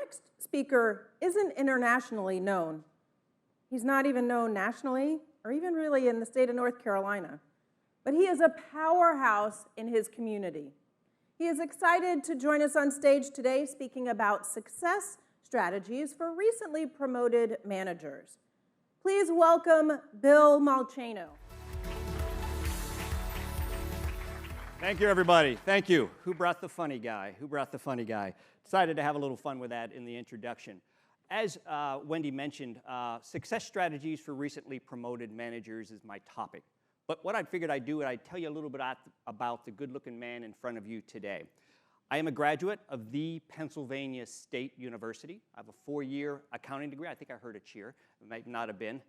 next speaker isn't internationally known. He's not even known nationally or even really in the state of North Carolina, but he is a powerhouse in his community. He is excited to join us on stage today speaking about success strategies for recently promoted managers. Please welcome Bill Malchano. Thank you, everybody. Thank you. Who brought the funny guy? Who brought the funny guy? Decided to have a little fun with that in the introduction. As Wendy mentioned, success strategies for recently promoted managers is my topic. But what I figured I'd do is I'd tell you a little bit about the good-looking man in front of you today. I am a graduate of the Pennsylvania State University. I have a 4-year accounting degree. I think I heard a cheer. It might not have been.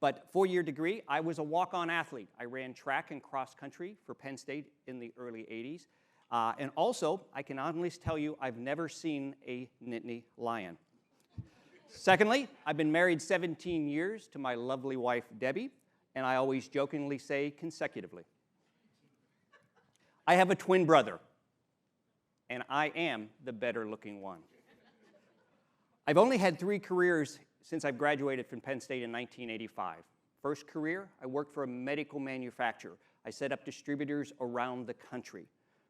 But 4-year degree. I was a walk-on athlete. I ran track and cross country for Penn State in the early 80s. And also, I can honestly tell you, I've never seen a Nittany lion. Secondly, I've been married 17 years to my lovely wife, Debbie, and I always jokingly say consecutively. I have a twin brother, and I am the better-looking one. I've only had 3 careers since I've graduated from Penn State in 1985. First career, I worked for a medical manufacturer. I set up distributors around the country.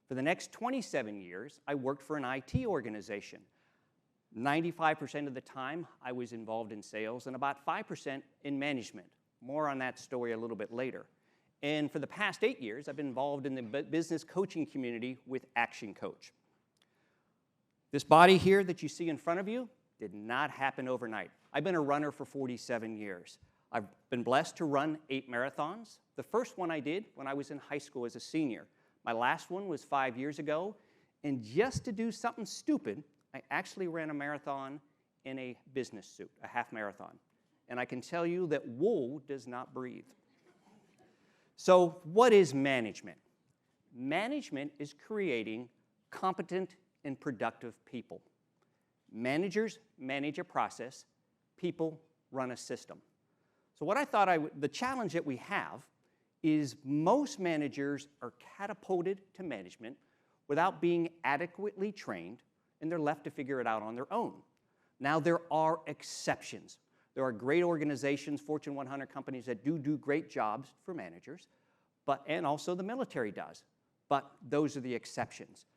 For the next 27 years, I worked for an IT organization. 95% of the time, I was involved in sales, and about 5% in management. More on that story a little bit later. And for the past 8 years, I've been involved in the business coaching community with Action Coach. This body here that you see in front of you did not happen overnight. I've been a runner for 47 years. I've been blessed to run 8 marathons. The first one I did when I was in high school as a senior. My last one was 5 years ago. And just to do something stupid, I actually ran a marathon in a business suit, a half marathon. And I can tell you that wool does not breathe. So what is management? Management is creating competent and productive people. Managers manage a process. People run a system. So what I thought the challenge that we have is most managers are catapulted to management without being adequately trained, and they're left to figure it out on their own. Now, there are exceptions. There are great organizations, Fortune 100 companies that do great jobs for managers, and also the military does. But those are the exceptions.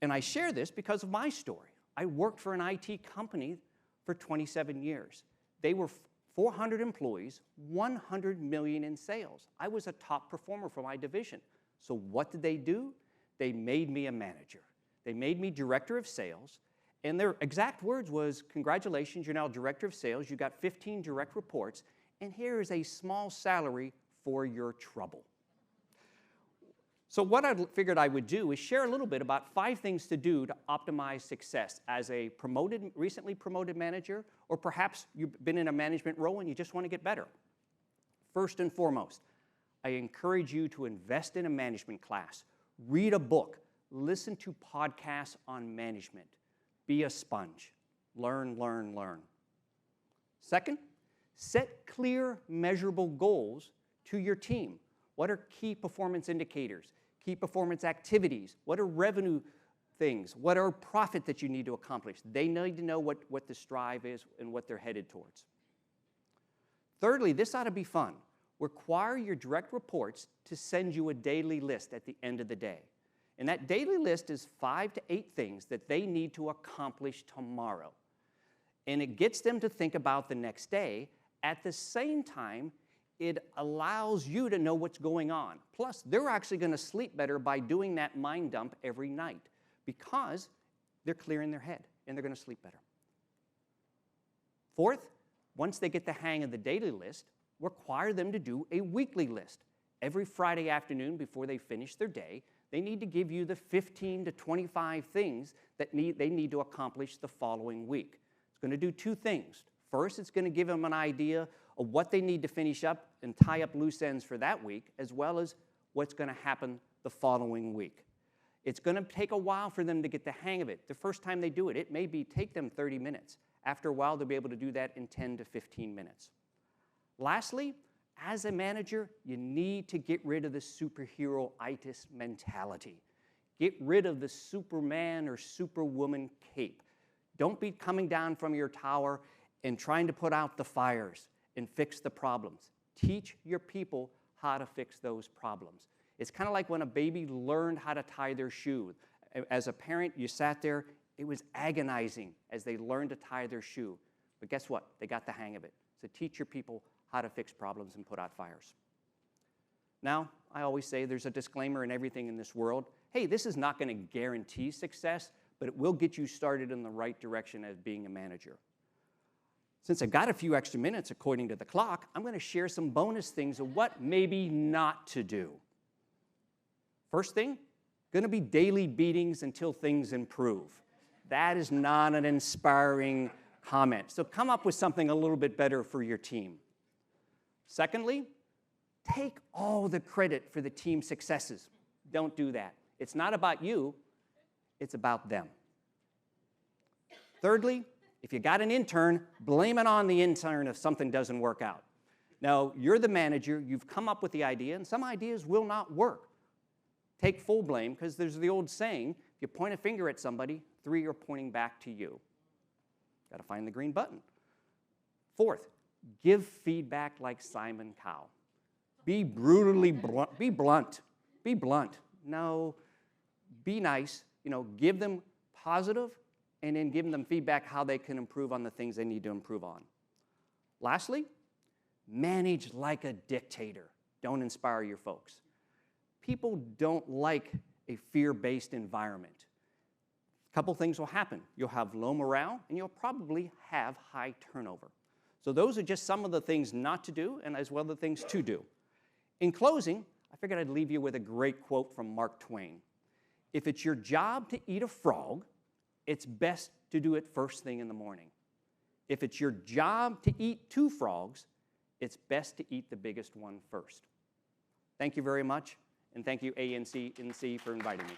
And I share this because of my story. I worked for an IT company for 27 years. They were 400 employees, 100 million in sales. I was a top performer for my division. So what did they do? They made me a manager. They made me director of sales. And their exact words was, congratulations, you're now director of sales. You got 15 direct reports. And here is a small salary for your trouble. So what I figured I would do is share a little bit about 5 things to do to optimize success as a recently promoted manager, or perhaps you've been in a management role and you just want to get better. First and foremost, I encourage you to invest in a management class, read a book, listen to podcasts on management, be a sponge, learn, learn, learn. Second, set clear, measurable goals to your team. What are key performance indicators? Key performance activities? What are revenue things? What are profit that you need to accomplish? They need to know what the strive is and what they're headed towards. Thirdly, this ought to be fun. Require your direct reports to send you a daily list at the end of the day. And that daily list is 5 to 8 things that they need to accomplish tomorrow. And it gets them to think about the next day. At the same time, it allows you to know what's going on. Plus, they're actually going to sleep better by doing that mind dump every night because they're clearing their head and they're going to sleep better. Fourth, once they get the hang of the daily list, require them to do a weekly list. Every Friday afternoon before they finish their day, they need to give you the 15 to 25 things that they need to accomplish the following week. It's going to do 2 things. First, it's going to give them an idea of what they need to finish up and tie up loose ends for that week, as well as what's going to happen the following week. It's going to take a while for them to get the hang of it. The first time they do it, it may take them 30 minutes. After a while, they'll be able to do that in 10 to 15 minutes. Lastly, as a manager, you need to get rid of the superhero-itis mentality. Get rid of the Superman or Superwoman cape. Don't be coming down from your tower and trying to put out the fires and fix the problems. Teach your people how to fix those problems. It's kind of like when a baby learned how to tie their shoe. As a parent, you sat there, it was agonizing as they learned to tie their shoe. But guess what? They got the hang of it. So teach your people how to fix problems and put out fires. Now, I always say there's a disclaimer in everything in this world. Hey, this is not going to guarantee success, but it will get you started in the right direction as being a manager. Since I've got a few extra minutes according to the clock, I'm going to share some bonus things of what maybe not to do. First thing, going to be daily beatings until things improve. That is not an inspiring comment. So come up with something a little bit better for your team. Secondly, take all the credit for the team's successes. Don't do that. It's not about you, it's about them. Thirdly, if you got an intern, blame it on the intern if something doesn't work out. Now, you're the manager, you've come up with the idea, and some ideas will not work. Take full blame, because there's the old saying, if you point a finger at somebody, 3 are pointing back to you. Got to find the green button. Fourth, give feedback like Simon Cowell. Be brutally blunt. Be blunt. Be blunt. No, be nice. Give them positive, and then give them feedback how they can improve on the things they need to improve on. Lastly, manage like a dictator. Don't inspire your folks. People don't like a fear-based environment. A couple things will happen. You'll have low morale, and you'll probably have high turnover. So those are just some of the things not to do, and as well the things to do. In closing, I figured I'd leave you with a great quote from Mark Twain. If it's your job to eat a frog, it's best to do it first thing in the morning. If it's your job to eat 2 frogs, it's best to eat the biggest one first. Thank you very much, and thank you ANC for inviting me.